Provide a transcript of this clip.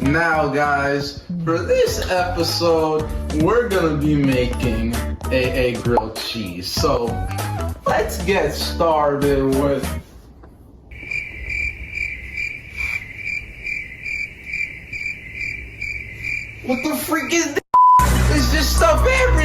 Now, guys, for this episode, we're gonna be making a grilled cheese. So, let's get started with... What the freak is this? There's just stuff everywhere!